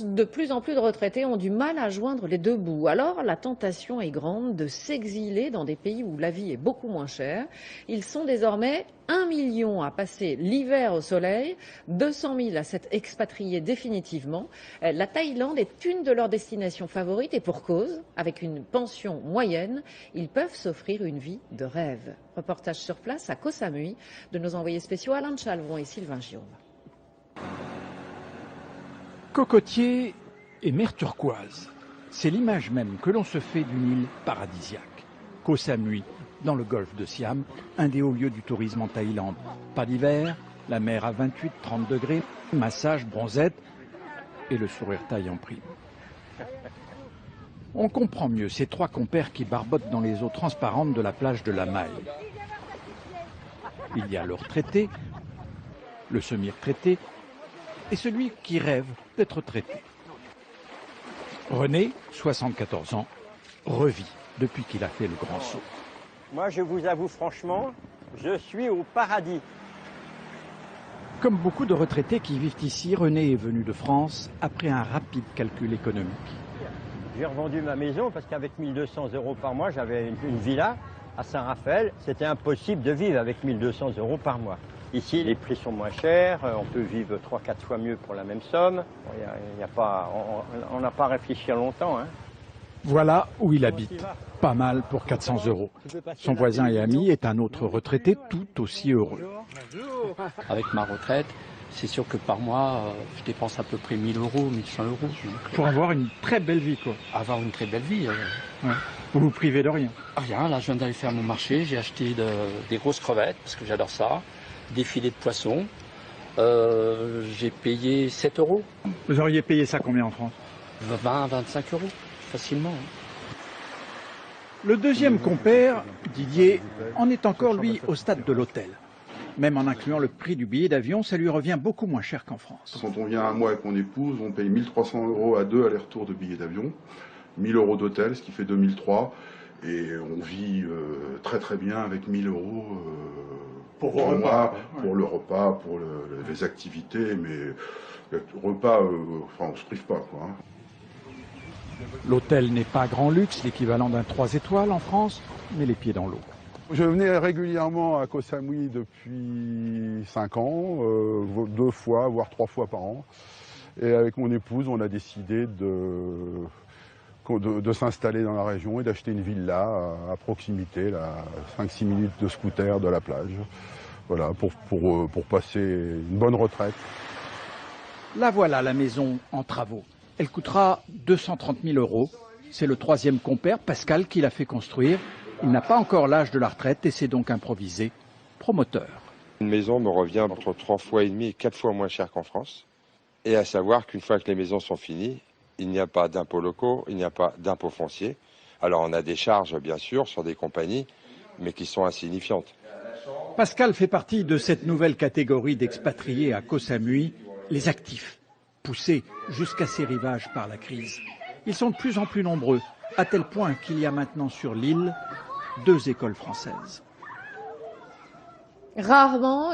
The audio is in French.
De plus en plus de retraités ont du mal à joindre les deux bouts. Alors, la tentation est grande de s'exiler dans des pays où la vie est beaucoup moins chère. Ils sont désormais 1 million à passer l'hiver au soleil, 200 000 à s'être expatriés définitivement. La Thaïlande est une de leurs destinations favorites et pour cause, avec une pension moyenne, ils peuvent s'offrir une vie de rêve. Reportage sur place à Koh Samui de nos envoyés spéciaux Alain Chalvon et Sylvain Giomme. Cocotier et mer turquoise, c'est l'image même que l'on se fait d'une île paradisiaque. Koh Samui, dans le golfe de Siam, un des hauts lieux du tourisme en Thaïlande. Pas d'hiver, la mer à 28-30 degrés, massage, bronzette et le sourire thaï en prime. On comprend mieux ces trois compères qui barbotent dans les eaux transparentes de la plage de la Maille. Il y a le retraité, le semi-retraité et celui qui rêve d'être traité. René, 74 ans, revit depuis qu'il a fait le grand saut. Moi, je vous avoue franchement, je suis au paradis. Comme beaucoup de retraités qui vivent ici, René est venu de France après un rapide calcul économique. J'ai revendu ma maison parce qu'avec 1 200 € par mois, j'avais une villa à Saint-Raphaël. C'était impossible de vivre avec 1 200 € par mois. Ici, les prix sont moins chers, on peut vivre 3-4 fois mieux pour la même somme. On n'a pas réfléchi longtemps. Hein. Voilà où il habite. Pas mal pour 400 €. Son voisin et ami est un autre retraité tout aussi heureux. Avec ma retraite, c'est sûr que par mois, je dépense à peu près 1 000 €, 1 100 €. Pour avoir une très belle vie, quoi. Avoir une très belle vie. Ouais. Vous vous privez de rien. Rien, là je viens d'aller faire mon marché, j'ai acheté des grosses crevettes, parce que j'adore ça, des filets de poisson. J'ai payé 7 €. Vous auriez payé ça combien en France? 20-25 €, facilement. Le deuxième compère, Didier, en est encore lui au stade de l'hôtel. Même en incluant le prix du billet d'avion, ça lui revient beaucoup moins cher qu'en France. Quand on vient à moi avec mon épouse, on paye 1 300 € à 2 allers-retours de billets d'avion, 1 000 € d'hôtel, ce qui fait 2 300 €, et on vit très très bien avec 1 000 € pour le repas, pour les activités, mais le repas, on ne se prive pas, quoi. L'hôtel n'est pas grand luxe, l'équivalent d'un 3 étoiles en France, mais les pieds dans l'eau. Je venais régulièrement à Koh Samui depuis 5 ans, 2 fois, voire 3 fois par an. Et avec mon épouse, on a décidé de s'installer dans la région et d'acheter une villa à proximité, à 5-6 minutes de scooter de la plage. Voilà, pour passer une bonne retraite. La voilà, la maison en travaux. Elle coûtera 230 000 €. C'est le troisième compère, Pascal, qui l'a fait construire. Il n'a pas encore l'âge de la retraite et s'est donc improvisé promoteur. Une maison me revient entre 3 fois et demi et 4 fois moins cher qu'en France. Et à savoir qu'une fois que les maisons sont finies, il n'y a pas d'impôts locaux, il n'y a pas d'impôts fonciers. Alors on a des charges, bien sûr, sur des compagnies, mais qui sont insignifiantes. Pascal fait partie de cette nouvelle catégorie d'expatriés à Koh Samui, les actifs, poussés jusqu'à ces rivages par la crise. Ils sont de plus en plus nombreux, à tel point qu'il y a maintenant sur l'île 2 écoles françaises. Rarement